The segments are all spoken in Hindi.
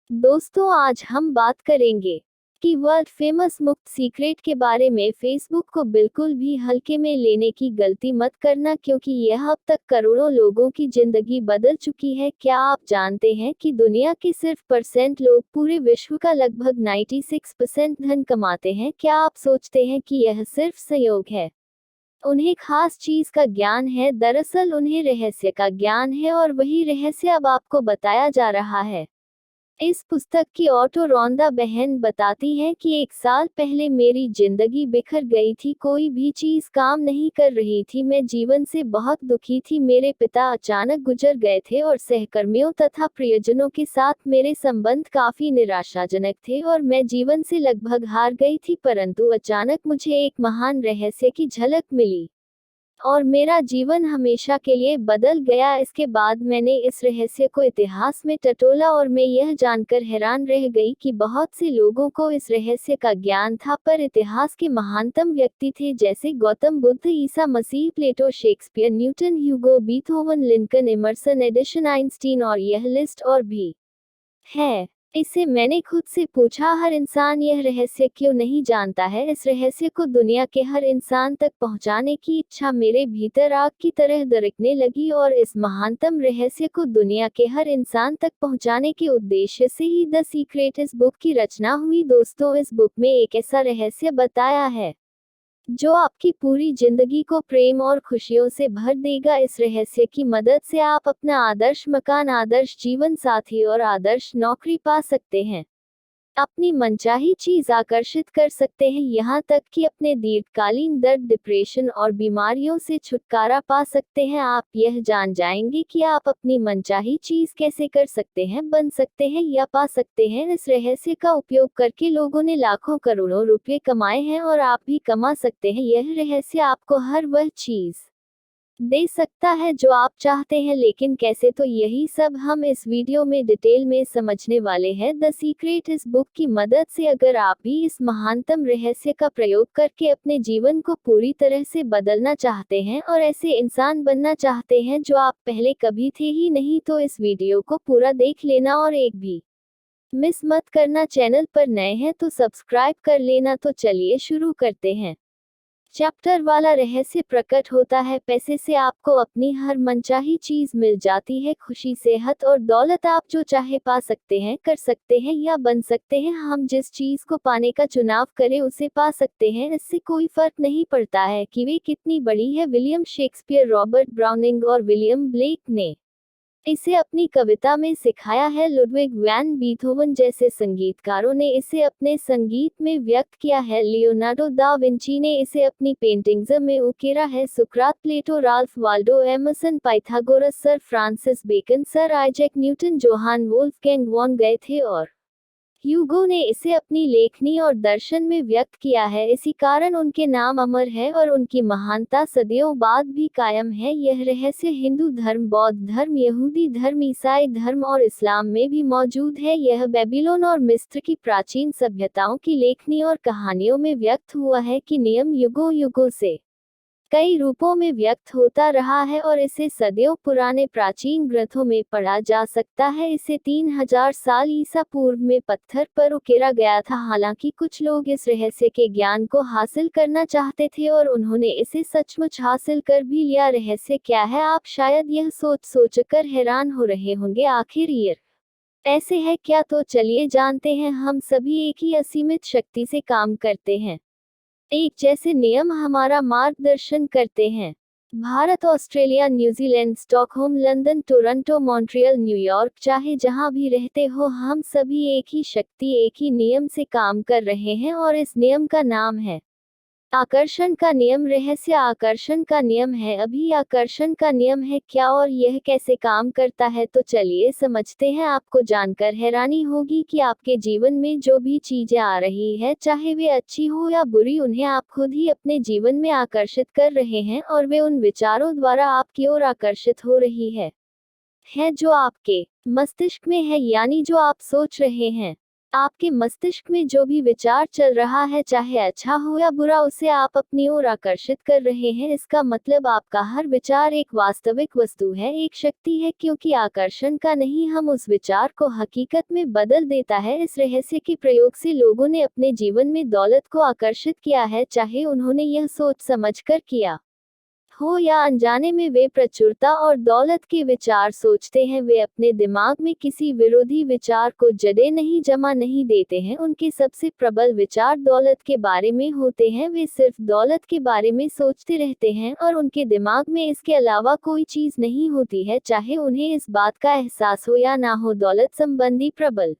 दोस्तों, आज हम बात करेंगे कि वर्ल्ड फेमस मुफ्त सीक्रेट के बारे में। फेसबुक को बिल्कुल भी हल्के में लेने की गलती मत करना, क्योंकि यह अब तक करोड़ों लोगों की जिंदगी बदल चुकी है। क्या आप जानते हैं कि दुनिया के सिर्फ % लोग पूरे विश्व का लगभग 96% धन कमाते हैं? क्या आप सोचते हैं कि यह सिर्फ संयोग है? उन्हें खास चीज का ज्ञान है, दरअसल उन्हें रहस्य का ज्ञान है, और वही रहस्य अब आपको बताया जा रहा है। इस पुस्तक की ऑटो रॉन्दा बहन बताती हैं कि 1 साल पहले मेरी जिंदगी बिखर गई थी, कोई भी चीज काम नहीं कर रही थी, मैं जीवन से बहुत दुखी थी। मेरे पिता अचानक गुजर गए थे और सहकर्मियों तथा प्रियजनों के साथ मेरे संबंध काफी निराशाजनक थे और मैं जीवन से लगभग हार गई थी। परंतु अचानक मुझे एक महान रहस्य की झलक मिली और मेरा जीवन हमेशा के लिए बदल गया। इसके बाद मैंने इस रहस्य को इतिहास में टटोला और मैं यह जानकर हैरान रह गई कि बहुत से लोगों को इस रहस्य का ज्ञान था, पर इतिहास के महानतम व्यक्ति थे जैसे Gautam Buddha, Isa Masih, Plato, Shakespeare, Newton, Hugo, Beethoven, Lincoln, Emerson, Edison, Einstein, और यह लिस्ट और भी है। इससे मैंने खुद से पूछा, हर इंसान यह रहस्य क्यों नहीं जानता है? इस रहस्य को दुनिया के हर इंसान तक पहुंचाने की इच्छा मेरे भीतर आग की तरह दरकने लगी, और इस महानतम रहस्य को दुनिया के हर इंसान तक पहुंचाने के उद्देश्य से ही द सीक्रेट इस बुक की रचना हुई। दोस्तों, इस बुक में एक ऐसा रहस्य बताया है जो आपकी पूरी जिंदगी को प्रेम और खुशियों से भर देगा। इस रहस्य की मदद से आप अपना आदर्श मकान, आदर्श जीवन साथी और आदर्श नौकरी पा सकते हैं। अपनी मनचाही चीज आकर्षित कर सकते हैं, यहाँ तक कि अपने दीर्घकालीन दर्द, डिप्रेशन और बीमारियों से छुटकारा पा सकते हैं। आप यह जान जाएंगे कि आप अपनी मनचाही चीज कैसे कर सकते हैं, बन सकते हैं या पा सकते हैं। इस रहस्य का उपयोग करके लोगों ने लाखों करोड़ों रुपए कमाए हैं और आप भी कमा सकते हैं। यह रहस्य आपको हर वह चीज दे सकता है जो आप चाहते हैं, लेकिन कैसे? तो यही सब हम इस वीडियो में डिटेल में समझने वाले हैं। द सीक्रेट इस बुक की मदद से अगर आप भी इस महानतम रहस्य का प्रयोग करके अपने जीवन को पूरी तरह से बदलना चाहते हैं और ऐसे इंसान बनना चाहते हैं जो आप पहले कभी थे ही नहीं, तो इस वीडियो को पूरा देख लेना और एक भी मिस मत करना। चैनल पर नए हैं तो सब्सक्राइब कर लेना। तो चलिए शुरू करते हैं। चैप्टर वाला रहस्य प्रकट होता है। पैसे से आपको अपनी हर मनचाही चीज मिल जाती है। खुशी, सेहत और दौलत आप जो चाहे पा सकते हैं, कर सकते हैं या बन सकते हैं। हम जिस चीज को पाने का चुनाव करें उसे पा सकते हैं। इससे कोई फर्क नहीं पड़ता है कि वे कितनी बड़ी है। विलियम शेक्सपियर, रॉबर्ट ब्राउनिंग और विलियम ब्लेक ने इसे अपनी कविता में सिखाया है। लुडविग वैन बीथोवन जैसे संगीतकारों ने इसे अपने संगीत में व्यक्त किया है। लियोनार्डो दा विंची ने इसे अपनी पेंटिंग्स में उकेरा है। सुकरात, Plato, Ralph Waldo Emerson, Pythagoras, sir Francis Bacon, sir Isaac Newton, Johann Wolfgang von Goethe और ह्यूगो ने इसे अपनी लेखनी और दर्शन में व्यक्त किया है। इसी कारण उनके नाम अमर है और उनकी महानता सदियों बाद भी कायम है। यह रहस्य हिंदू धर्म, बौद्ध धर्म, यहूदी धर्म, ईसाई धर्म और इस्लाम में भी मौजूद है। यह बेबीलोन और मिस्र की प्राचीन सभ्यताओं की लेखनी और कहानियों में व्यक्त हुआ है कि नियम युगों युगों से कई रूपों में व्यक्त होता रहा है और इसे सदियों पुराने प्राचीन ग्रंथों में पढ़ा जा सकता है। इसे 3000 साल ईसा पूर्व में पत्थर पर उकेरा गया था। हालांकि कुछ लोग इस रहस्य के ज्ञान को हासिल करना चाहते थे और उन्होंने इसे सचमुच हासिल कर भी लिया। रहस्य क्या है? आप शायद यह सोचकर हैरान हो रहे होंगे, आखिर ये ऐसे है क्या? तो चलिए जानते हैं। हम सभी एक ही असीमित शक्ति से काम करते हैं। एक जैसे नियम हमारा मार्गदर्शन करते हैं। Bharat, Australia, New Zealand, Stockholm, London, Toronto, Montreal, New York, चाहे जहां भी रहते हो, हम सभी एक ही शक्ति, एक ही नियम से काम कर रहे हैं और इस नियम का नाम है आकर्षण का नियम। रहस्य आकर्षण का नियम है। अभी आकर्षण का नियम है क्या और यह कैसे काम करता है? तो चलिए समझते हैं। आपको जानकर हैरानी होगी कि आपके जीवन में जो भी चीजें आ रही है, चाहे वे अच्छी हो या बुरी, उन्हें आप खुद ही अपने जीवन में आकर्षित कर रहे हैं और वे उन विचारों द्वारा आपकी ओर आकर्षित हो रही है जो आपके मस्तिष्क में है, यानी जो आप सोच रहे हैं। आपके मस्तिष्क में जो भी विचार चल रहा है, चाहे अच्छा हो या बुरा, उसे आप अपनी ओर आकर्षित कर रहे हैं। इसका मतलब आपका हर विचार एक वास्तविक वस्तु है, एक शक्ति है, क्योंकि आकर्षण का नहीं, हम उस विचार को हकीकत में बदल देता है। इस रहस्य के प्रयोग से लोगों ने अपने जीवन में दौलत को आकर्षित किया है, चाहे उन्होंने यह सोच समझकर किया हो या अनजाने में। वे प्रचुरता और दौलत के विचार सोचते हैं, वे अपने दिमाग में किसी विरोधी विचार को जड़े नहीं जमा नहीं देते हैं। उनके सबसे प्रबल विचार दौलत के बारे में होते हैं, वे सिर्फ दौलत के बारे में सोचते रहते हैं और उनके दिमाग में इसके अलावा कोई चीज नहीं होती है, चाहे उन्हें इस बात का एहसास हो या ना हो। दौलत संबंधी प्रबल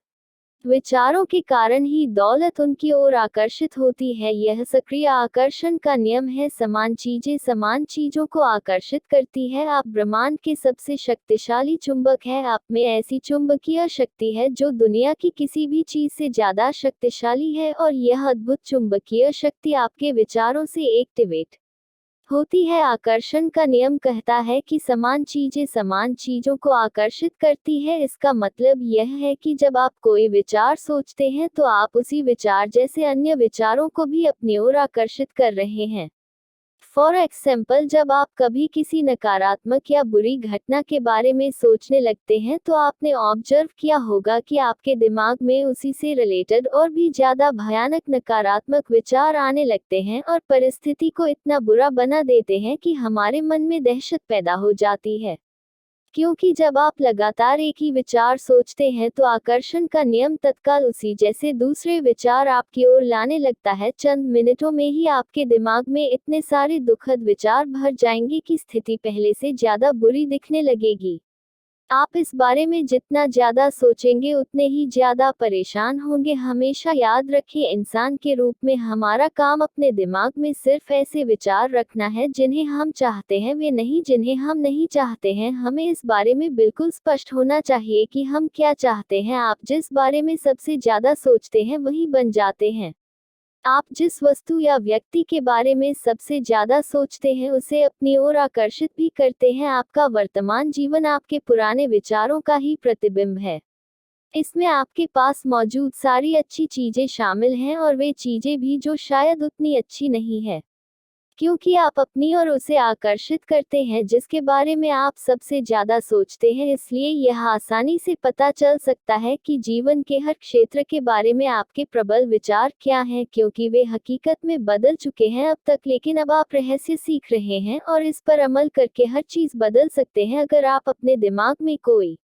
विचारों के कारण ही दौलत उनकी ओर आकर्षित होती है। यह सक्रिय आकर्षण का नियम है। समान चीजें समान चीजों को आकर्षित करती है। आप ब्रह्मांड के सबसे शक्तिशाली चुंबक है। आप में ऐसी चुंबकीय शक्ति है जो दुनिया की किसी भी चीज से ज्यादा शक्तिशाली है, और यह अद्भुत चुंबकीय शक्ति आपके विचारों से एक्टिवेट होती है। आकर्षण का नियम कहता है कि समान चीजें समान चीजों को आकर्षित करती है। इसका मतलब यह है कि जब आप कोई विचार सोचते हैं तो आप उसी विचार जैसे अन्य विचारों को भी अपनी ओर आकर्षित कर रहे हैं। फॉर एग्जाम्पल, जब आप कभी किसी नकारात्मक या बुरी घटना के बारे में सोचने लगते हैं तो आपने ऑब्जर्व किया होगा कि आपके दिमाग में उसी से रिलेटेड और भी ज्यादा भयानक नकारात्मक विचार आने लगते हैं और परिस्थिति को इतना बुरा बना देते हैं कि हमारे मन में दहशत पैदा हो जाती है। क्योंकि जब आप लगातार एक ही विचार सोचते हैं तो आकर्षण का नियम तत्काल उसी जैसे दूसरे विचार आपकी ओर लाने लगता है। चंद मिनटों में ही आपके दिमाग में इतने सारे दुखद विचार भर जाएंगे कि स्थिति पहले से ज्यादा बुरी दिखने लगेगी। आप इस बारे में जितना ज्यादा सोचेंगे उतने ही ज्यादा परेशान होंगे। हमेशा याद रखें, इंसान के रूप में हमारा काम अपने दिमाग में सिर्फ ऐसे विचार रखना है जिन्हें हम चाहते हैं, वे नहीं जिन्हें हम नहीं चाहते हैं। हमें इस बारे में बिल्कुल स्पष्ट होना चाहिए कि हम क्या चाहते हैं। आप जिस बारे में सबसे ज्यादा सोचते हैं वही बन जाते हैं। आप जिस वस्तु या व्यक्ति के बारे में सबसे ज्यादा सोचते हैं उसे अपनी ओर आकर्षित भी करते हैं। आपका वर्तमान जीवन आपके पुराने विचारों का ही प्रतिबिंब है। इसमें आपके पास मौजूद सारी अच्छी चीजें शामिल हैं और वे चीजें भी जो शायद उतनी अच्छी नहीं है, क्योंकि आप अपनी ओर उसे आकर्षित करते हैं जिसके बारे में आप सबसे ज्यादा सोचते हैं। इसलिए यह आसानी से पता चल सकता है कि जीवन के हर क्षेत्र के बारे में आपके प्रबल विचार क्या हैं, क्योंकि वे हकीकत में बदल चुके हैं अब तक, लेकिन अब आप रहस्य सीख रहे हैं और इस पर अमल करके हर चीज बदल सकते हैं। अगर आप अपने दिमाग में कोई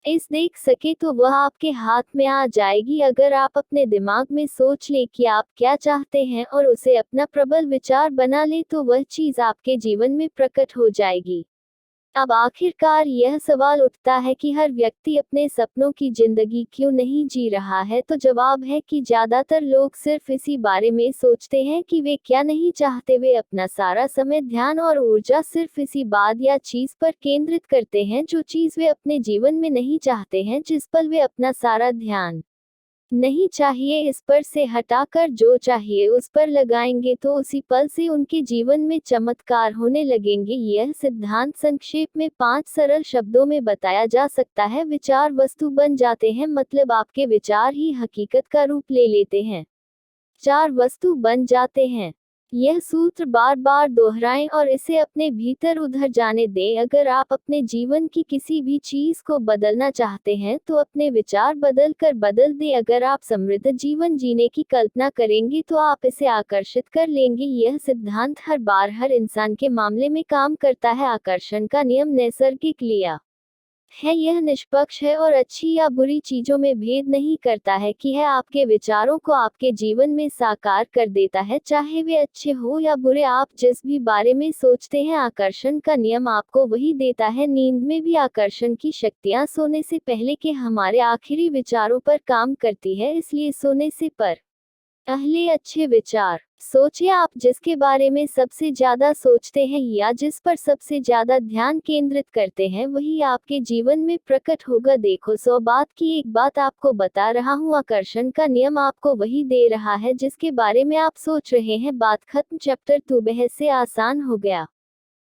इस देख सके तो वह आपके हाथ में आ जाएगी। अगर आप अपने दिमाग में सोच ले कि आप क्या चाहते हैं और उसे अपना प्रबल विचार बना ले तो वह चीज आपके जीवन में प्रकट हो जाएगी। अब आखिरकार यह सवाल उठता है कि हर व्यक्ति अपने सपनों की जिंदगी क्यों नहीं जी रहा है। तो जवाब है कि ज्यादातर लोग सिर्फ इसी बारे में सोचते हैं कि वे क्या नहीं चाहते। वे अपना सारा समय, ध्यान और ऊर्जा सिर्फ इसी बात या चीज पर केंद्रित करते हैं जो चीज वे अपने जीवन में नहीं चाहते हैं, जिस पर वे अपना सारा ध्यान नहीं चाहिए इस पर से हटाकर जो चाहिए उस पर लगाएंगे तो उसी पल से उनके जीवन में चमत्कार होने लगेंगे। यह सिद्धांत संक्षेप में 5 सरल शब्दों में बताया जा सकता है। विचार वस्तु बन जाते हैं, मतलब आपके विचार ही हकीकत का रूप ले लेते हैं। 4 वस्तु बन जाते हैं। यह सूत्र बार बार दोहराएं और इसे अपने भीतर उधर जाने दें। अगर आप अपने जीवन की किसी भी चीज को बदलना चाहते हैं तो अपने विचार बदल दें। अगर आप समृद्ध जीवन जीने की कल्पना करेंगे तो आप इसे आकर्षित कर लेंगे। यह सिद्धांत हर बार हर इंसान के मामले में काम करता है। आकर्षण का नियम नैसर्गिक लिया है, यह निष्पक्ष है और अच्छी या बुरी चीजों में भेद नहीं करता है कि है आपके विचारों को आपके जीवन में साकार कर देता है, चाहे वे अच्छे हो या बुरे। आप जिस भी बारे में सोचते हैं आकर्षण का नियम आपको वही देता है। नींद में भी आकर्षण की शक्तियां सोने से पहले के हमारे आखिरी विचारों पर काम करती है, इसलिए सोने से पहले अच्छे विचार सोचिए। आप जिसके बारे में सबसे ज्यादा सोचते हैं या जिस पर सबसे ज्यादा ध्यान केंद्रित करते हैं वही आपके जीवन में प्रकट होगा। देखो, 100 बात की एक बात आपको बता रहा हूँ, आकर्षण का नियम आपको वही दे रहा है जिसके बारे में आप सोच रहे हैं। बात खत्म। चैप्टर 2 बहस से आसान हो गया।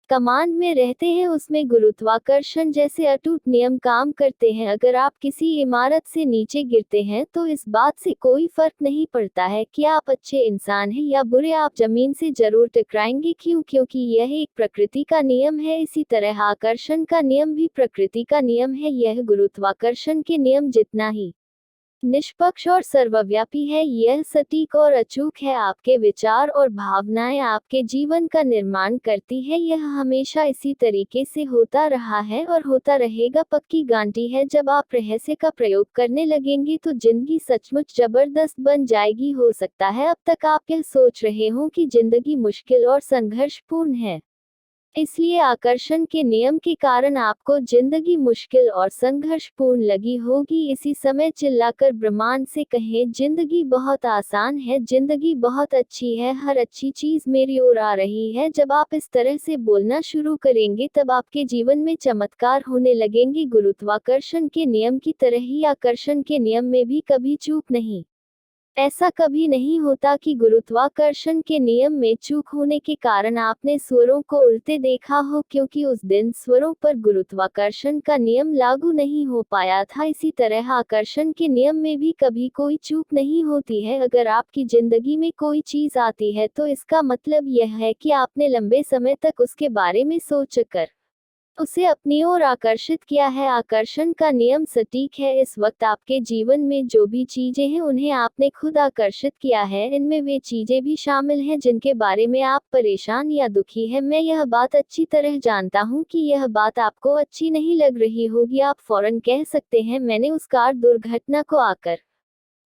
कमांड में रहते हैं उसमें गुरुत्वाकर्षण जैसे अटूट नियम काम करते हैं। अगर आप किसी इमारत से नीचे गिरते हैं तो इस बात से कोई फर्क नहीं पड़ता है कि आप अच्छे इंसान हैं या बुरे, आप जमीन से जरूर टकराएंगे। क्यों? क्योंकि यह एक प्रकृति का नियम है। इसी तरह आकर्षण का नियम भी प्रकृति का नियम है। यह गुरुत्वाकर्षण के नियम जितना ही निष्पक्ष और सर्वव्यापी है, यह सटीक और अचूक है। आपके विचार और भावनाएं आपके जीवन का निर्माण करती है। यह हमेशा इसी तरीके से होता रहा है और होता रहेगा, पक्की गारंटी है। जब आप रहस्य का प्रयोग करने लगेंगे तो जिंदगी सचमुच जबरदस्त बन जाएगी। हो सकता है अब तक आप यह सोच रहे हों कि जिंदगी मुश्किल और संघर्षपूर्ण है, इसलिए आकर्षण के नियम के कारण आपको जिंदगी मुश्किल और संघर्षपूर्ण लगी होगी। इसी समय चिल्लाकर ब्रह्मांड से कहें, जिंदगी बहुत आसान है, जिंदगी बहुत अच्छी है, हर अच्छी चीज मेरी ओर आ रही है। जब आप इस तरह से बोलना शुरू करेंगे तब आपके जीवन में चमत्कार होने लगेंगे। गुरुत्वाकर्षण के नियम की तरह ही आकर्षण के नियम में भी कभी चूक नहीं। ऐसा कभी नहीं होता कि गुरुत्वाकर्षण के नियम में चूक होने के कारण आपने स्वरों को उल्टे देखा हो, क्योंकि उस दिन स्वरों पर गुरुत्वाकर्षण का नियम लागू नहीं हो पाया था। इसी तरह आकर्षण के नियम में भी कभी कोई चूक नहीं होती है। अगर आपकी जिंदगी में कोई चीज आती है तो इसका मतलब यह है कि आपने लंबे समय तक उसके बारे में सोचकर उसे अपनी ओर आकर्षित किया है। आकर्षण का नियम सटीक है। इस वक्त आपके जीवन में जो भी चीजें हैं उन्हें आपने खुद आकर्षित किया है। इनमें वे चीजें भी शामिल हैं जिनके बारे में आप परेशान या दुखी हैं। मैं यह बात अच्छी तरह जानता हूं कि यह बात आपको अच्छी नहीं लग रही होगी। आप फौरन कह सकते हैं, मैंने उस कार दुर्घटना को आकर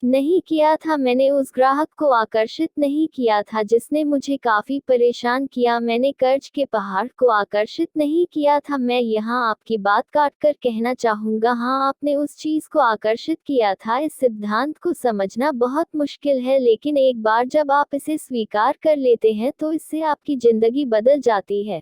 नहीं किया था, मैंने उस ग्राहक को आकर्षित नहीं किया था जिसने मुझे काफी परेशान किया, मैंने कर्ज के पहाड़ को आकर्षित नहीं किया था। मैं यहाँ आपकी बात काटकर कहना चाहूंगा, हाँ, आपने उस चीज को आकर्षित किया था। इस सिद्धांत को समझना बहुत मुश्किल है, लेकिन एक बार जब आप इसे स्वीकार कर लेते हैं तो इससे आपकी जिंदगी बदल जाती है।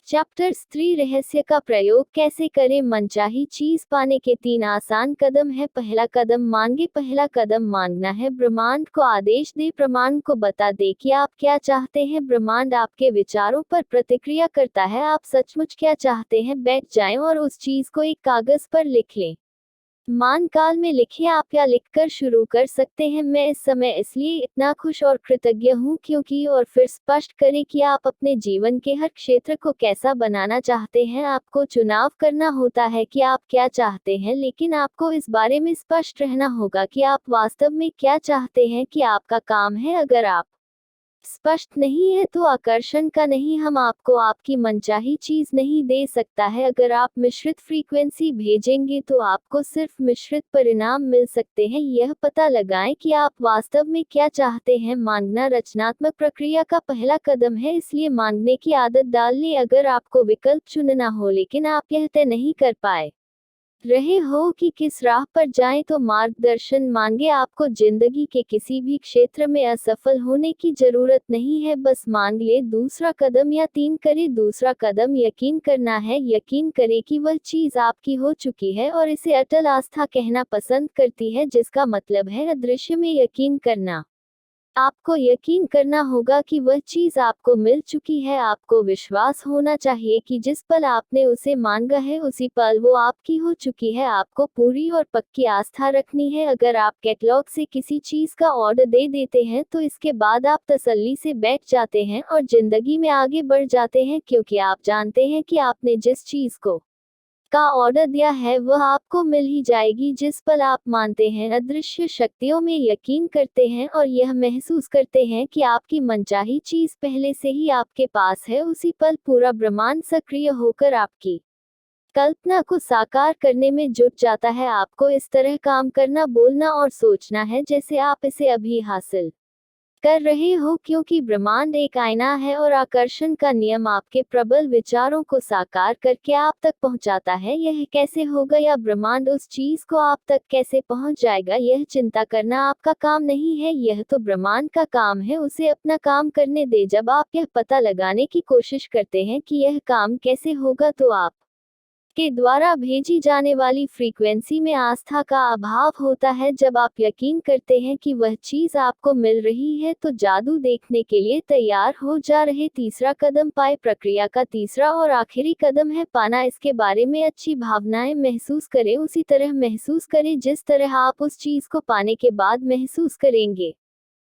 चैप्टर 3, रहस्य का प्रयोग कैसे करें। मनचाही चीज पाने के 3 आसान कदम है। पहला कदम मांगे। पहला कदम मांगना है। ब्रह्मांड को आदेश दे, ब्रह्मांड को बता दे कि आप क्या चाहते हैं। ब्रह्मांड आपके विचारों पर प्रतिक्रिया करता है। आप सचमुच क्या चाहते हैं? बैठ जाएं और उस चीज को एक कागज पर लिख लें। मान काल में लिखिए। आप या लिखकर शुरू कर सकते हैं, मैं इस समय इसलिए इतना खुश और कृतज्ञ हूँ क्योंकि, और फिर स्पष्ट करें कि आप अपने जीवन के हर क्षेत्र को कैसा बनाना चाहते हैं। आपको चुनाव करना होता है कि आप क्या चाहते हैं, लेकिन आपको इस बारे में स्पष्ट रहना होगा कि आप वास्तव में क्या चाहते हैं कि आपका काम है। अगर आप स्पष्ट नहीं है तो आकर्षण का नहीं हम आपको आपकी मनचाही चीज नहीं दे सकता है। अगर आप मिश्रित फ्रीक्वेंसी भेजेंगे तो आपको सिर्फ मिश्रित परिणाम मिल सकते हैं। यह पता लगाएं कि आप वास्तव में क्या चाहते हैं। मांगना रचनात्मक प्रक्रिया का पहला कदम है, इसलिए मांगने की आदत डाल लें। अगर आपको विकल्प चुनना हो लेकिन आप यह तय नहीं कर पाए रहे हो कि किस राह पर जाएं तो मार्गदर्शन मांगे। आपको जिंदगी के किसी भी क्षेत्र में असफल होने की जरूरत नहीं है, बस मांग ले। दूसरा कदम या 3 करें। दूसरा कदम यकीन करना है। यकीन करें कि वह चीज आपकी हो चुकी है और इसे अटल आस्था कहना पसंद करती है, जिसका मतलब है अदृश्य में यकीन करना। आपको यकीन करना होगा कि वह चीज आपको मिल चुकी है। आपको विश्वास होना चाहिए कि जिस पल आपने उसे मांगा है उसी पल वो आपकी हो चुकी है। आपको पूरी और पक्की आस्था रखनी है। अगर आप कैटलॉग से किसी चीज का ऑर्डर दे देते हैं तो इसके बाद आप तसल्ली से बैठ जाते हैं और जिंदगी में आगे बढ़ जाते हैं, क्योंकि आप जानते हैं कि आपने जिस चीज को का ऑर्डर दिया है वह आपको मिल ही जाएगी। जिस पल आप मानते हैं, अदृश्य शक्तियों में यकीन करते हैं और यह महसूस करते हैं कि आपकी मनचाही चीज पहले से ही आपके पास है, उसी पल पूरा ब्रह्मांड सक्रिय होकर आपकी कल्पना को साकार करने में जुट जाता है। आपको इस तरह काम करना, बोलना और सोचना है जैसे आप इसे अभी हासिल कर रहे हो, क्योंकि ब्रह्मांड एक आईना है और आकर्षण का नियम आपके प्रबल विचारों को साकार करके आप तक पहुंचाता है। यह कैसे होगा या ब्रह्मांड उस चीज को आप तक कैसे पहुंच जाएगा, यह चिंता करना आपका काम नहीं है, यह तो ब्रह्मांड का काम है। उसे अपना काम करने दे। जब आप यह पता लगाने की कोशिश करते हैं कि यह काम कैसे होगा तो आप के द्वारा भेजी जाने वाली फ्रीक्वेंसी में आस्था का अभाव होता है। जब आप यकीन करते हैं कि वह चीज आपको मिल रही है तो जादू देखने के लिए तैयार हो जा रहे। तीसरा कदम पाए प्रक्रिया का तीसरा और आखिरी कदम है पाना। इसके बारे में अच्छी भावनाएं महसूस करें, उसी तरह महसूस करें जिस तरह आप उस चीज को पाने के बाद महसूस करेंगे।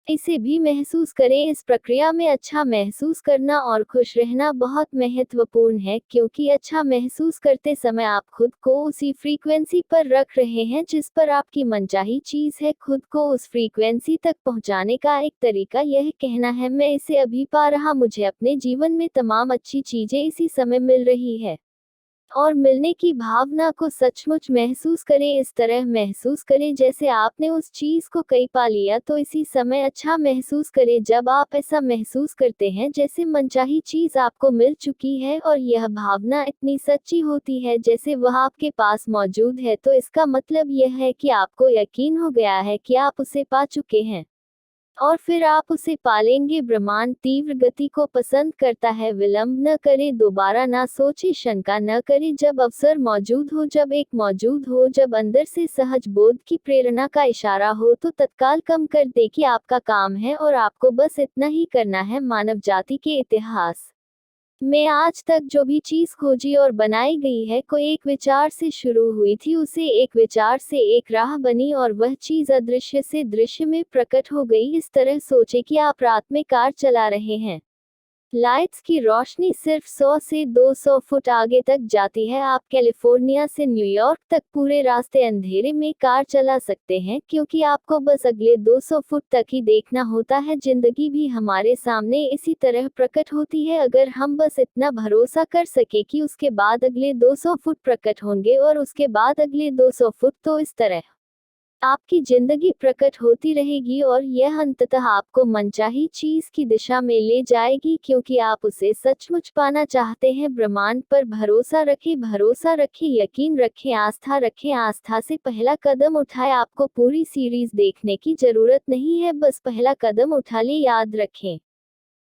इसे भी महसूस करें। इस प्रक्रिया में अच्छा महसूस करना और खुश रहना बहुत महत्वपूर्ण है, क्योंकि अच्छा महसूस करते समय आप खुद को उसी फ्रीक्वेंसी पर रख रहे हैं जिस पर आपकी मनचाही चीज है। खुद को उस फ्रीक्वेंसी तक पहुंचाने का एक तरीका यह कहना है, मैं इसे अभी पा रहा, मुझे अपने जीवन में तमाम अच्छी चीजें इसी समय मिल रही है। और मिलने की भावना को सचमुच महसूस करें। इस तरह महसूस करें जैसे आपने उस चीज को कई पा लिया। तो इसी समय अच्छा महसूस करें। जब आप ऐसा महसूस करते हैं जैसे मनचाही चीज आपको मिल चुकी है और यह भावना इतनी सच्ची होती है जैसे वह आपके पास मौजूद है, तो इसका मतलब यह है कि आपको यकीन हो गया है कि आप उसे पा चुके हैं और फिर आप उसे पालेंगे। ब्रह्मांड तीव्र गति को पसंद करता है। विलंब न करें, दोबारा ना सोचे, शंका न करें। जब अवसर मौजूद हो, जब एक मौजूद हो, जब अंदर से सहज बोध की प्रेरणा का इशारा हो, तो तत्काल कम कर दे कि आपका काम है और आपको बस इतना ही करना है। मानव जाति के इतिहास में आज तक जो भी चीज खोजी और बनाई गई है, कोई एक विचार से शुरू हुई थी, उसे एक विचार से एक राह बनी और वह चीज अदृश्य से दृश्य में प्रकट हो गई। इस तरह सोचे कि आप रात में कार चला रहे हैं। लाइट्स की रोशनी सिर्फ 100 से 200 फुट आगे तक जाती है। आप कैलिफोर्निया से न्यूयॉर्क तक पूरे रास्ते अंधेरे में कार चला सकते हैं, क्योंकि आपको बस अगले 200 फुट तक ही देखना होता है। जिंदगी भी हमारे सामने इसी तरह प्रकट होती है, अगर हम बस इतना भरोसा कर सके कि उसके बाद अगले 200 फुट प्रकट होंगे और उसके बाद अगले 200 फुट। तो इस तरह आपकी जिंदगी प्रकट होती रहेगी और यह अंततः आपको मनचाही चीज की दिशा में ले जाएगी, क्योंकि आप उसे सचमुच पाना चाहते हैं। ब्रह्मांड पर भरोसा रखें, भरोसा रखें, यकीन रखें, आस्था रखें। आस्था से पहला कदम उठाएं। आपको पूरी सीरीज देखने की जरूरत नहीं है, बस पहला कदम उठा ले। याद रखें,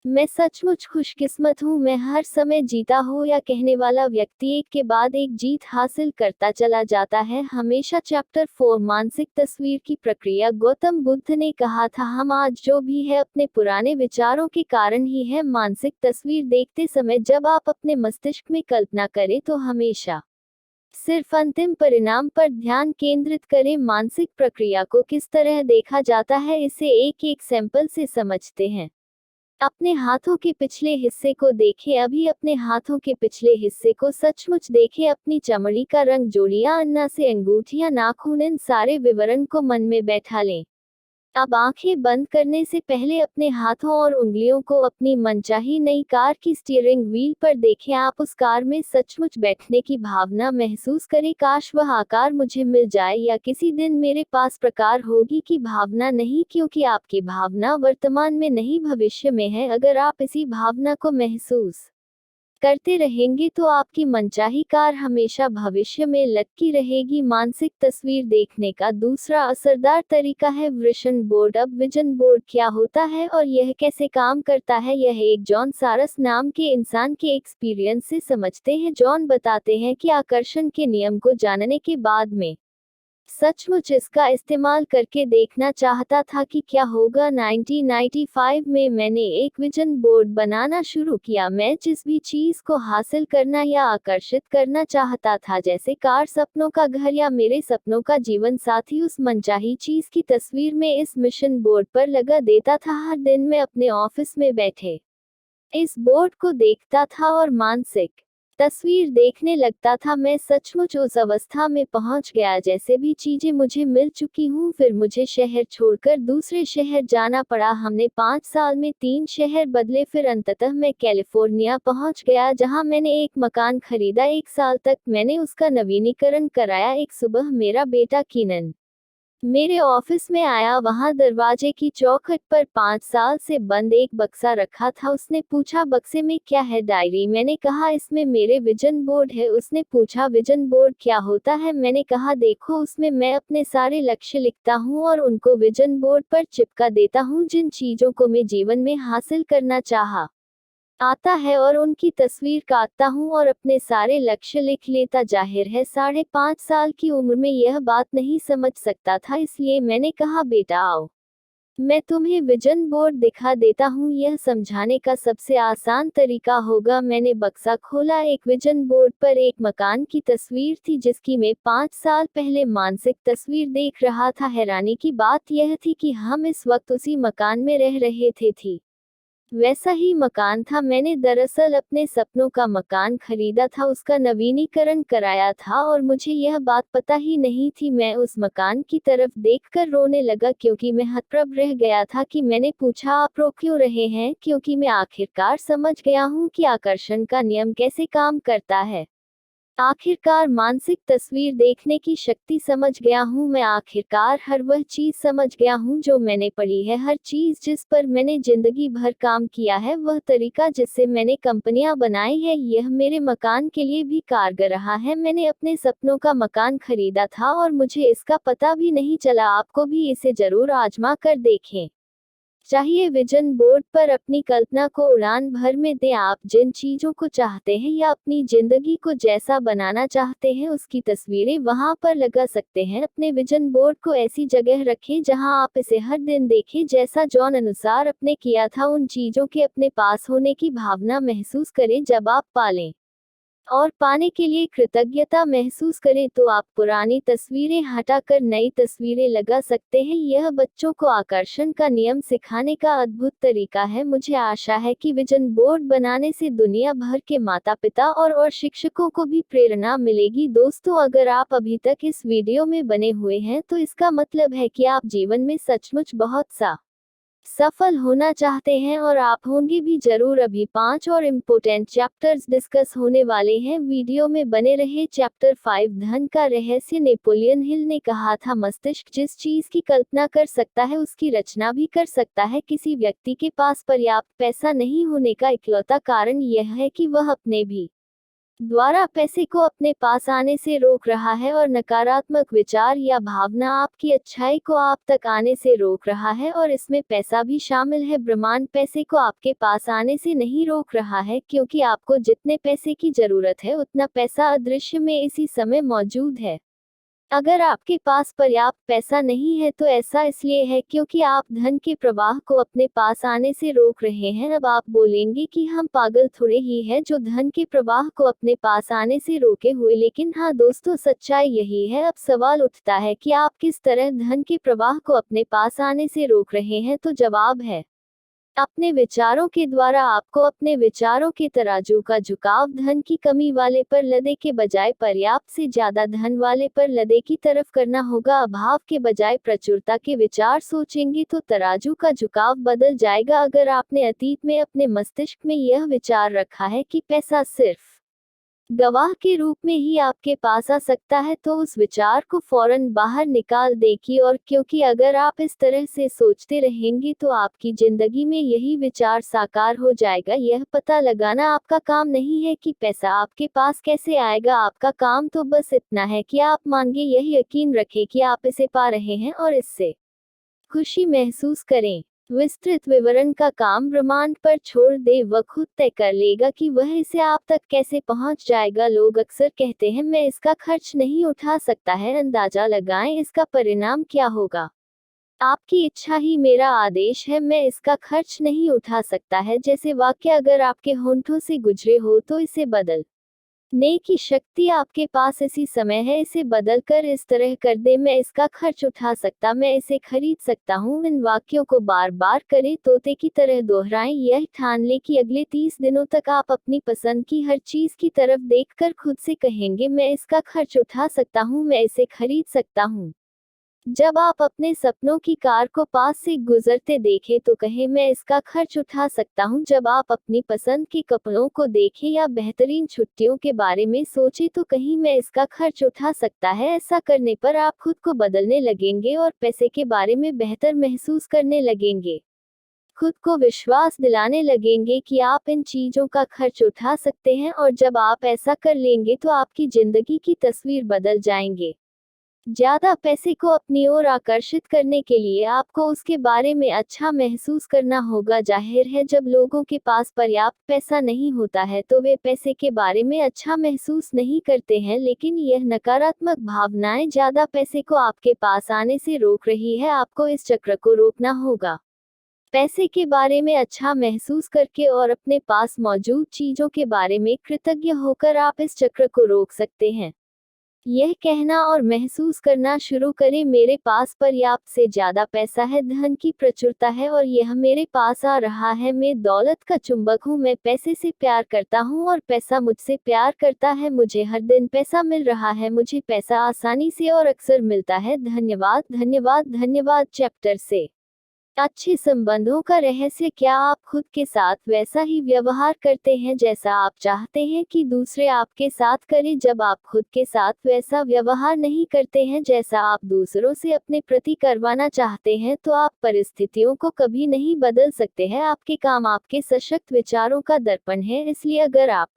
मैं सचमुच खुशकिस्मत हूँ। मैं हर समय जीता हूँ या कहने वाला व्यक्ति एक के बाद एक जीत हासिल करता चला जाता है। हमेशा। चैप्टर 4 मानसिक तस्वीर की प्रक्रिया। गौतम बुद्ध ने कहा था, हम आज जो भी है अपने पुराने विचारों के कारण ही है। मानसिक तस्वीर देखते समय जब आप अपने मस्तिष्क में कल्पना करें तो हमेशा सिर्फ अंतिम परिणाम पर ध्यान केंद्रित करें। मानसिक प्रक्रिया को किस तरह देखा जाता है, इसे एक एक सैंपल से समझते हैं। अपने हाथों के पिछले हिस्से को देखें। अभी अपने हाथों के पिछले हिस्से को सचमुच देखें। अपनी चमड़ी का रंग, जोड़ियां, अन्ना से अंगूठियां, नाखून, इन सारे विवरण को मन में बैठा लें। अब आंखें बंद करने से पहले अपने हाथों और उंगलियों को अपनी मनचाही नई कार की स्टीयरिंग व्हील पर देखें। आप उस कार में सचमुच बैठने की भावना महसूस करें। काश वह आकार मुझे मिल जाए या किसी दिन मेरे पास प्रकार होगी की भावना नहीं, क्योंकि आपकी भावना वर्तमान में नहीं भविष्य में है। अगर आप इसी भावना को महसूस करते रहेंगे तो आपकी मनचाही कार हमेशा भविष्य में लटकी रहेगी। मानसिक तस्वीर देखने का दूसरा असरदार तरीका है विजन बोर्ड। अब विजन बोर्ड क्या होता है और यह कैसे काम करता है, यह एक जॉन सारस नाम के इंसान के एक्सपीरियंस से समझते हैं। जॉन बताते हैं कि आकर्षण के नियम को जानने के बाद में सचमुच इसका इस्तेमाल करके देखना चाहता था कि क्या होगा। 1995 में मैंने एक विजन बोर्ड बनाना शुरू किया। मैं जिस भी चीज को हासिल करना या आकर्षित करना चाहता था, जैसे कार, सपनों का घर या मेरे सपनों का जीवन साथी, उस मनचाही चीज की तस्वीर में इस मिशन बोर्ड पर लगा देता था। हर दिन मैं अपने ऑफिस में बैठे इस बोर्ड को देखता था और मानसिक तस्वीर देखने लगता था। मैं सचमुच उस अवस्था में पहुंच गया जैसे भी चीजें मुझे मिल चुकी हूं। फिर मुझे शहर छोड़कर दूसरे शहर जाना पड़ा। हमने 5 साल में 3 शहर बदले। फिर अंततः मैं कैलिफोर्निया पहुंच गया, जहां मैंने एक मकान खरीदा। 1 साल तक मैंने उसका नवीनीकरण कराया। एक सुबह मेरा बेटा कीनन मेरे ऑफिस में आया। वहां दरवाजे की चौखट पर 5 साल से बंद एक बक्सा रखा था। उसने पूछा, बक्से में क्या है? डायरी। मैंने कहा, इसमें मेरे विजन बोर्ड है। उसने पूछा, विजन बोर्ड क्या होता है? मैंने कहा, देखो, उसमें मैं अपने सारे लक्ष्य लिखता हूँ और उनको विजन बोर्ड पर चिपका देता हूँ, जिन चीजों को मैं जीवन में हासिल करना चाहा। आता है और उनकी तस्वीर काटता हूँ और अपने सारे लक्ष्य लिख लेता। जाहिर है 5.5 साल की उम्र में यह बात नहीं समझ सकता था, इसलिए मैंने कहा बेटा आओ, मैं तुम्हें विजन बोर्ड दिखा देता हूँ, यह समझाने का सबसे आसान तरीका होगा। मैंने बक्सा खोला, एक विजन बोर्ड पर एक मकान की तस्वीर थी जिसकी मैं 5 साल पहले मानसिक तस्वीर देख रहा था। हैरानी की बात यह थी कि हम इस वक्त उसी मकान में रह रहे थे। वैसा ही मकान था। मैंने दरअसल अपने सपनों का मकान खरीदा था, उसका नवीनीकरण कराया था और मुझे यह बात पता ही नहीं थी। मैं उस मकान की तरफ देखकर रोने लगा क्योंकि मैं हतप्रभ रह गया था। कि मैंने पूछा आप रो क्यों रहे हैं? क्योंकि मैं आखिरकार समझ गया हूँ कि आकर्षण का नियम कैसे काम करता है। आखिरकार मानसिक तस्वीर देखने की शक्ति समझ गया हूँ मैं। आखिरकार हर वह चीज समझ गया हूँ जो मैंने पढ़ी है, हर चीज जिस पर मैंने जिंदगी भर काम किया है, वह तरीका जिससे मैंने कंपनियां बनाई है, यह मेरे मकान के लिए भी कारगर रहा है। मैंने अपने सपनों का मकान खरीदा था और मुझे इसका पता भी नहीं चला। आपको भी इसे जरूर आजमा कर देखें। चाहिए विजन बोर्ड पर अपनी कल्पना को उड़ान भर में दें। आप जिन चीजों को चाहते हैं या अपनी जिंदगी को जैसा बनाना चाहते हैं, उसकी तस्वीरें वहां पर लगा सकते हैं। अपने विजन बोर्ड को ऐसी जगह रखें जहां आप इसे हर दिन देखें। जैसा जॉन अनुसार अपने किया था, उन चीजों के अपने पास होने की भावना महसूस करें। जब आप पालें और पाने के लिए कृतज्ञता महसूस करें तो आप पुरानी तस्वीरें हटाकर नई तस्वीरें लगा सकते हैं। यह बच्चों को आकर्षण का नियम सिखाने का अद्भुत तरीका है। मुझे आशा है कि विजन बोर्ड बनाने से दुनिया भर के माता पिता और शिक्षकों को भी प्रेरणा मिलेगी। दोस्तों, अगर आप अभी तक इस वीडियो में बने हुए हैं तो इसका मतलब है कि आप जीवन में सचमुच बहुत सफल होना चाहते हैं और आप होंगे भी जरूर। अभी 5 और इम्पोर्टेंट चैप्टर्स डिस्कस होने वाले हैं, वीडियो में बने रहे। चैप्टर 5, धन का रहस्य। नेपोलियन हिल ने कहा था, मस्तिष्क जिस चीज की कल्पना कर सकता है उसकी रचना भी कर सकता है। किसी व्यक्ति के पास पर्याप्त पैसा नहीं होने का इकलौता कारण यह है कि वह अपने भी द्वारा पैसे को अपने पास आने से रोक रहा है और नकारात्मक विचार या भावना आपकी अच्छाई को आप तक आने से रोक रहा है, और इसमें पैसा भी शामिल है। ब्रह्मांड पैसे को आपके पास आने से नहीं रोक रहा है, क्योंकि आपको जितने पैसे की जरूरत है उतना पैसा अदृश्य में इसी समय मौजूद है। अगर आपके पास पर्याप्त पैसा नहीं है तो ऐसा इसलिए है क्योंकि आप धन के प्रवाह को अपने पास आने से रोक रहे हैं। अब आप बोलेंगे कि हम पागल थोड़े ही हैं जो धन के प्रवाह को अपने पास आने से रोके हुए, लेकिन हाँ दोस्तों, सच्चाई यही है। अब सवाल उठता है कि आप किस तरह धन के प्रवाह को अपने पास आने से रोक रहे हैं। तो जवाब है, अपने विचारों के द्वारा। आपको अपने विचारों के तराजू का झुकाव धन की कमी वाले पर लदे के बजाय पर्याप्त से ज्यादा धन वाले पर लदे की तरफ करना होगा। अभाव के बजाय प्रचुरता के विचार सोचेंगे तो तराजू का झुकाव बदल जाएगा। अगर आपने अतीत में अपने मस्तिष्क में यह विचार रखा है कि पैसा सिर्फ गवाह के रूप में ही आपके पास आ सकता है, तो उस विचार को फौरन बाहर निकाल देगी। और क्योंकि अगर आप इस तरह से सोचते रहेंगे तो आपकी जिंदगी में यही विचार साकार हो जाएगा। यह पता लगाना आपका काम नहीं है कि पैसा आपके पास कैसे आएगा। आपका काम तो बस इतना है कि आप मांगे, यह यकीन रखें कि आप इसे पा रहे हैं और इससे खुशी महसूस करें। विस्तृत विवरण का काम ब्रह्मांड पर छोड़ दे, वह खुद तय कर लेगा कि वह इसे आप तक कैसे पहुंच जाएगा। लोग अक्सर कहते हैं मैं इसका खर्च नहीं उठा सकता है। अंदाजा लगाएं इसका परिणाम क्या होगा। आपकी इच्छा ही मेरा आदेश है, मैं इसका खर्च नहीं उठा सकता है जैसे वाक्य अगर आपके होंठों से गुजरे हो तो इसे बदल ने की शक्ति आपके पास इसी समय है। इसे बदलकर इस तरह कर दे, मैं इसका खर्च उठा सकता, मैं इसे खरीद सकता हूँ। इन वाक्यों को बार बार करें, तोते की तरह दोहराएं। यह ठान ले कि अगले 30 दिनों तक आप अपनी पसंद की हर चीज की तरफ देखकर खुद से कहेंगे मैं इसका खर्च उठा सकता हूँ, मैं इसे खरीद सकता हूँ। जब आप अपने सपनों की कार को पास से गुजरते देखें तो कहें मैं इसका खर्च उठा सकता हूं। जब आप अपनी पसंद के कपड़ों को देखें या बेहतरीन छुट्टियों के बारे में सोचें तो कहीं मैं इसका खर्च उठा सकता है। ऐसा करने पर आप खुद को बदलने लगेंगे और पैसे के बारे में बेहतर महसूस करने लगेंगे। खुद को विश्वास दिलाने लगेंगे कि आप इन चीजों का खर्च उठा सकते हैं, और जब आप ऐसा कर लेंगे तो आपकी जिंदगी की तस्वीर बदल जाएंगे। ज्यादा पैसे को अपनी ओर आकर्षित करने के लिए आपको उसके बारे में अच्छा महसूस करना होगा। जाहिर है, जब लोगों के पास पर्याप्त पैसा नहीं होता है तो वे पैसे के बारे में अच्छा महसूस नहीं करते हैं, लेकिन यह नकारात्मक भावनाएं ज्यादा पैसे को आपके पास आने से रोक रही है। आपको इस चक्र को रोकना होगा। पैसे के बारे में अच्छा महसूस करके और अपने पास मौजूद चीजों के बारे में कृतज्ञ होकर आप इस चक्र को रोक सकते हैं। यह कहना और महसूस करना शुरू करें, मेरे पास पर्याप्त से ज्यादा पैसा है, धन की प्रचुरता है और यह मेरे पास आ रहा है। मैं दौलत का चुंबक हूँ, मैं पैसे से प्यार करता हूँ और पैसा मुझसे प्यार करता है। मुझे हर दिन पैसा मिल रहा है, मुझे पैसा आसानी से और अक्सर मिलता है। धन्यवाद धन्यवाद धन्यवाद। चैप्टर से अच्छे संबंधों का रहस्य। क्या आप खुद के साथ वैसा ही व्यवहार करते हैं जैसा आप चाहते हैं कि दूसरे आपके साथ करें? जब आप खुद के साथ वैसा व्यवहार नहीं करते हैं जैसा आप दूसरों से अपने प्रति करवाना चाहते हैं, तो आप परिस्थितियों को कभी नहीं बदल सकते हैं। आपके काम आपके सशक्त विचारों का दर्पण है, इसलिए अगर आप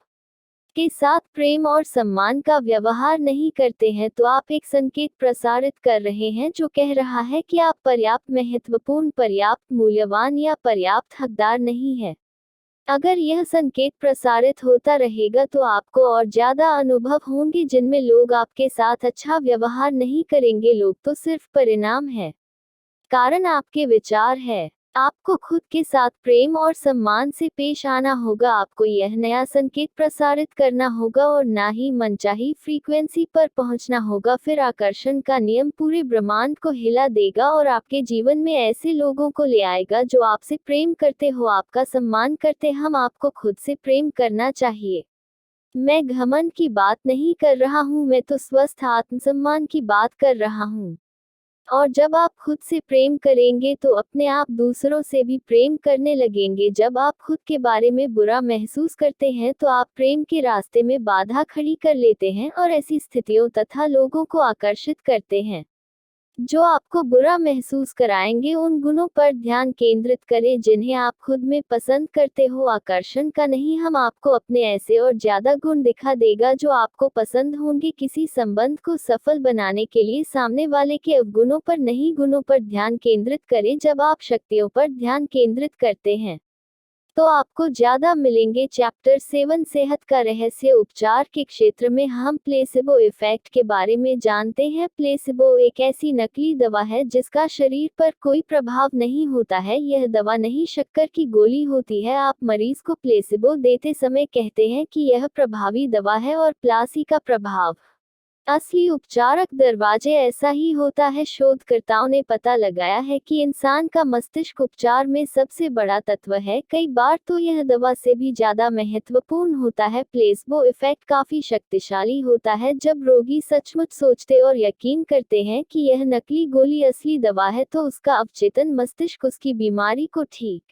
के साथ प्रेम और सम्मान का व्यवहार नहीं करते हैं तो आप एक संकेत प्रसारित कर रहे हैं जो कह रहा है कि आप पर्याप्त महत्वपूर्ण, पर्याप्त मूल्यवान या पर्याप्त हकदार नहीं है। अगर यह संकेत प्रसारित होता रहेगा तो आपको और ज्यादा अनुभव होंगे जिनमें लोग आपके साथ अच्छा व्यवहार नहीं करेंगे। लोग तो सिर्फ परिणाम है, कारण आपके विचार है। आपको खुद के साथ प्रेम और सम्मान से पेश आना होगा। आपको यह नया संकेत प्रसारित करना होगा और ना ही मनचाही फ्रीक्वेंसी पर पहुंचना होगा। फिर आकर्षण का नियम पूरे ब्रह्मांड को हिला देगा और आपके जीवन में ऐसे लोगों को ले आएगा जो आपसे प्रेम करते हो, आपका सम्मान करते। हम आपको खुद से प्रेम करना चाहिए। मैं घमंड की बात नहीं कर रहा हूँ, मैं तो स्वस्थ आत्मसम्मान की बात कर रहा हूँ। और जब आप खुद से प्रेम करेंगे तो अपने आप दूसरों से भी प्रेम करने लगेंगे। जब आप खुद के बारे में बुरा महसूस करते हैं तो आप प्रेम के रास्ते में बाधा खड़ी कर लेते हैं और ऐसी स्थितियों तथा लोगों को आकर्षित करते हैं जो आपको बुरा महसूस कराएंगे। उन गुणों पर ध्यान केंद्रित करें जिन्हें आप खुद में पसंद करते हो। आकर्षण का नहीं, हम आपको अपने ऐसे और ज्यादा गुण दिखा देगा जो आपको पसंद होंगे। किसी संबंध को सफल बनाने के लिए सामने वाले के अवगुणों पर नहीं, गुणों पर ध्यान केंद्रित करें। जब आप शक्तियों पर ध्यान केंद्रित करते हैं तो आपको ज्यादा मिलेंगे। चैप्टर 7 सेहत का रहस्य। उपचार के क्षेत्र में हम प्लेसिबो इफेक्ट के बारे में जानते हैं। प्लेसिबो एक ऐसी नकली दवा है जिसका शरीर पर कोई प्रभाव नहीं होता है। यह दवा नहीं, शक्कर की गोली होती है। आप मरीज को प्लेसिबो देते समय कहते हैं कि यह प्रभावी दवा है और प्लासी का प्रभाव असली उपचारक दरवाजे। ऐसा ही होता है। शोधकर्ताओं ने पता लगाया है कि इंसान का मस्तिष्क उपचार में सबसे बड़ा तत्व है। कई बार तो यह दवा से भी ज्यादा महत्वपूर्ण होता है। प्लेसबो इफेक्ट काफी शक्तिशाली होता है जब रोगी सचमुच सोचते और यकीन करते हैं कि यह नकली गोली असली दवा है, तो उसका अवचेतन मस्तिष्क उसकी बीमारी को ठीक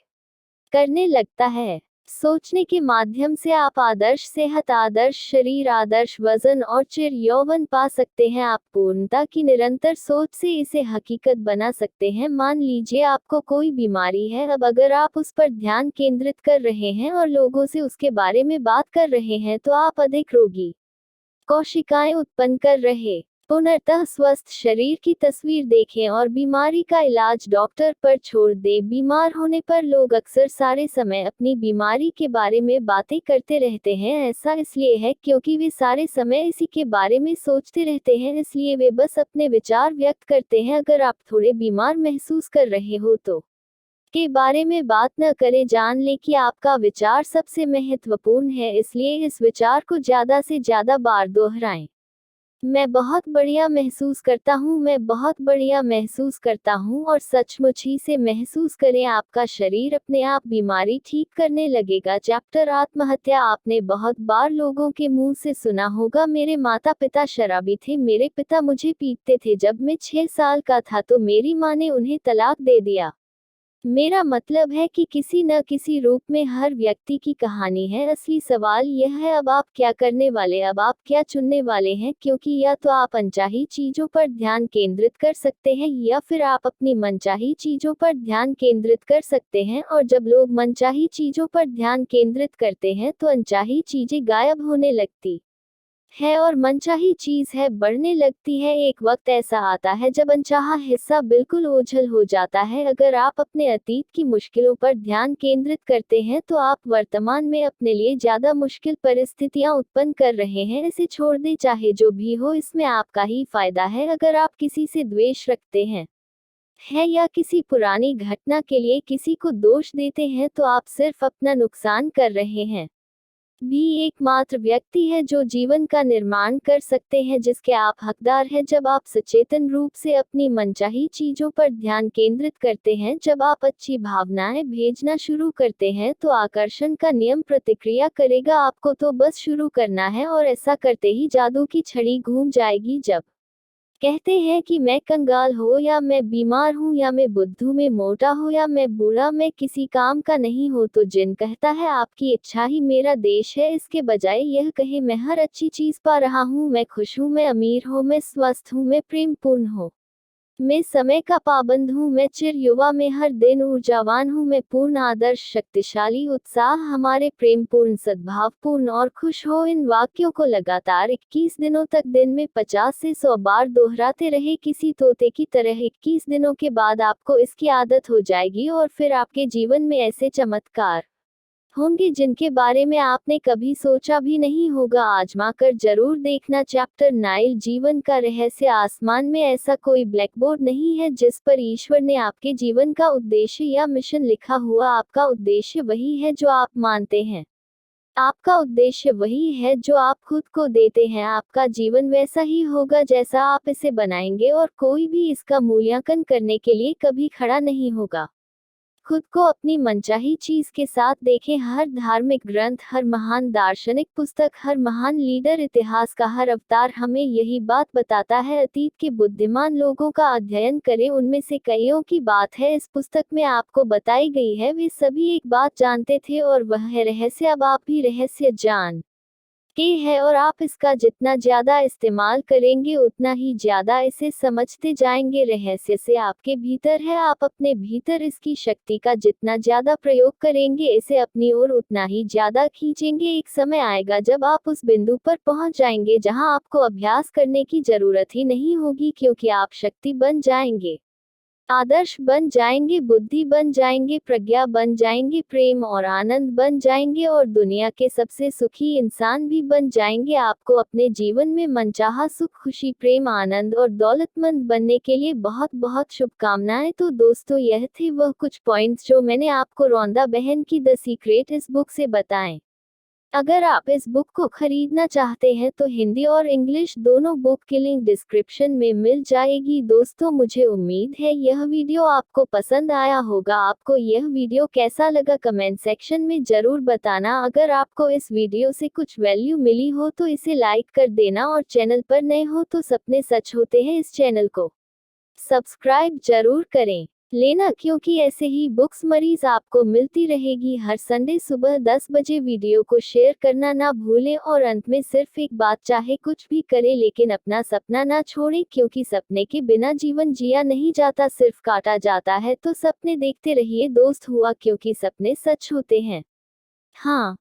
करने लगता है। सोचने के माध्यम से आप आदर्श सेहत, आदर्श शरीर, आदर्श वजन और चिर यौवन पा सकते हैं। आप पूर्णता की निरंतर सोच से इसे हकीकत बना सकते हैं। मान लीजिए आपको कोई बीमारी है। अब अगर आप उस पर ध्यान केंद्रित कर रहे हैं और लोगों से उसके बारे में बात कर रहे हैं तो आप अधिक रोगी कोशिकाएं उत्पन्न कर रहे पुनर्तः स्वस्थ शरीर की तस्वीर देखें और बीमारी का इलाज डॉक्टर पर छोड़ दें। बीमार होने पर लोग अक्सर सारे समय अपनी बीमारी के बारे में बातें करते रहते हैं। ऐसा इसलिए है क्योंकि वे सारे समय इसी के बारे में सोचते रहते हैं, इसलिए वे बस अपने विचार व्यक्त करते हैं। अगर आप थोड़े बीमार महसूस कर रहे हो तो के बारे में बात न करें। जान लें कि आपका विचार सबसे महत्वपूर्ण है, इसलिए इस विचार को ज्यादा से ज्यादा बार दोहराएं। मैं बहुत बढ़िया महसूस करता हूँ, मैं बहुत बढ़िया महसूस करता हूँ, और सचमुच ही से महसूस करें। आपका शरीर अपने आप बीमारी ठीक करने लगेगा। चैप्टर आत्महत्या। आपने बहुत बार लोगों के मुंह से सुना होगा, मेरे माता पिता शराबी थे, मेरे पिता मुझे पीटते थे, जब मैं 6 साल का था तो मेरी माँ ने उन्हें तलाक दे दिया। मेरा मतलब है कि किसी न किसी रूप में हर व्यक्ति की कहानी है। असली सवाल यह है, अब आप क्या करने वाले, अब आप क्या चुनने वाले हैं? क्योंकि या तो आप अनचाही चीजों पर ध्यान केंद्रित कर सकते हैं या फिर आप अपनी मनचाही चीजों पर ध्यान केंद्रित कर सकते हैं। और जब लोग मनचाही चीजों पर ध्यान केंद्रित करते हैं तो अनचाही चीजें गायब होने लगती है और मनचाही चीज है बढ़ने लगती है। एक वक्त ऐसा आता है जब अनचाहा हिस्सा बिल्कुल ओझल हो जाता है। अगर आप अपने अतीत की मुश्किलों पर ध्यान केंद्रित करते हैं तो आप वर्तमान में अपने लिए ज्यादा मुश्किल परिस्थितियां उत्पन्न कर रहे हैं। इसे छोड़ दें, चाहे जो भी हो, इसमें आपका ही फायदा है। अगर आप किसी से द्वेष रखते हैं है या किसी पुरानी घटना के लिए किसी को दोष देते हैं तो आप सिर्फ अपना नुकसान कर रहे हैं। भी एकमात्र व्यक्ति है जो जीवन का निर्माण कर सकते हैं जिसके आप हकदार हैं। जब आप सचेतन रूप से अपनी मनचाही चीजों पर ध्यान केंद्रित करते हैं, जब आप अच्छी भावनाएं भेजना शुरू करते हैं, तो आकर्षण का नियम प्रतिक्रिया करेगा। आपको तो बस शुरू करना है और ऐसा करते ही जादू की छड़ी घूम जाएगी। जब कहते हैं कि मैं कंगाल हो या मैं बीमार हूँ या मैं बुद्धू में मोटा हूँ या मैं बूढ़ा, मैं किसी काम का नहीं हो, तो जिन कहता है आपकी इच्छा ही मेरा देश है, इसके बजाय यह कहे मैं हर अच्छी चीज पा रहा हूँ, मैं खुश हूँ, मैं अमीर हूँ, मैं स्वस्थ हूँ, मैं प्रेम पूर्ण हूँ, मैं समय का पाबंद हूँ, मैं चिर युवा, मैं हर दिन ऊर्जावान हूँ, मैं पूर्ण आदर्श शक्तिशाली उत्साह हमारे प्रेमपूर्ण सद्भावपूर्ण और खुश हो। इन वाक्यों को लगातार 21 दिनों तक दिन में 50 से 100 बार दोहराते रहे किसी तोते की तरह। 21 दिनों के बाद आपको इसकी आदत हो जाएगी और फिर आपके जीवन में ऐसे चमत्कार होंगे जिनके बारे में आपने कभी सोचा भी नहीं होगा। आजमा कर जरूर देखना। चैप्टर 9 जीवन का रहस्य। आसमान में ऐसा कोई ब्लैकबोर्ड नहीं है जिस पर ईश्वर ने आपके जीवन का उद्देश्य या मिशन लिखा हुआ। आपका उद्देश्य वही है जो आप मानते हैं। आपका उद्देश्य वही है जो आप खुद को देते हैं। आपका जीवन वैसा ही होगा जैसा आप इसे बनाएंगे और कोई भी इसका मूल्यांकन करने के लिए कभी खड़ा नहीं होगा। खुद को अपनी मनचाही चीज के साथ देखें। हर धार्मिक ग्रंथ, हर महान दार्शनिक पुस्तक, हर महान लीडर, इतिहास का हर अवतार हमें यही बात बताता है। अतीत के बुद्धिमान लोगों का अध्ययन करें, उनमें से कईयों की बात है इस पुस्तक में आपको बताई गई है। वे सभी एक बात जानते थे और वह है रहस्य। अब आप भी रहस्य जान के है और आप इसका जितना ज्यादा इस्तेमाल करेंगे उतना ही ज्यादा इसे समझते जाएंगे। रहस्य से आपके भीतर है, आप अपने भीतर इसकी शक्ति का जितना ज्यादा प्रयोग करेंगे, इसे अपनी ओर उतना ही ज्यादा खींचेंगे। एक समय आएगा जब आप उस बिंदु पर पहुंच जाएंगे जहां आपको अभ्यास करने की जरूरत ही नहीं होगी, क्योंकि आप शक्ति बन जाएंगे, आदर्श बन जाएंगे, बुद्धि बन जाएंगे, प्रज्ञा बन जाएंगे, प्रेम और आनंद बन जाएंगे और दुनिया के सबसे सुखी इंसान भी बन जाएंगे। आपको अपने जीवन में मनचाहा सुख, खुशी, प्रेम, आनंद और दौलतमंद बनने के लिए बहुत बहुत शुभकामनाएं। तो दोस्तों, यह थे वह कुछ पॉइंट्स जो मैंने आपको रौंदा बहन की द सीक्रेट इस बुक से बताएं। अगर आप इस बुक को खरीदना चाहते हैं तो हिंदी और इंग्लिश दोनों बुक की लिंक डिस्क्रिप्शन में मिल जाएगी। दोस्तों, मुझे उम्मीद है यह वीडियो आपको पसंद आया होगा। आपको यह वीडियो कैसा लगा कमेंट सेक्शन में जरूर बताना। अगर आपको इस वीडियो से कुछ वैल्यू मिली हो तो इसे लाइक कर देना और चैनल पर नए हो तो सपने सच होते हैं इस चैनल को सब्सक्राइब जरूर करें लेना, क्योंकि ऐसे ही बुक्स मरीज आपको मिलती रहेगी हर संडे सुबह 10 बजे। वीडियो को शेयर करना ना भूलें और अंत में सिर्फ एक बात, चाहे कुछ भी करें लेकिन अपना सपना ना छोड़ें, क्योंकि सपने के बिना जीवन जिया नहीं जाता, सिर्फ काटा जाता है। तो सपने देखते रहिए दोस्त हुआ, क्योंकि सपने सच होते हैं। हाँ।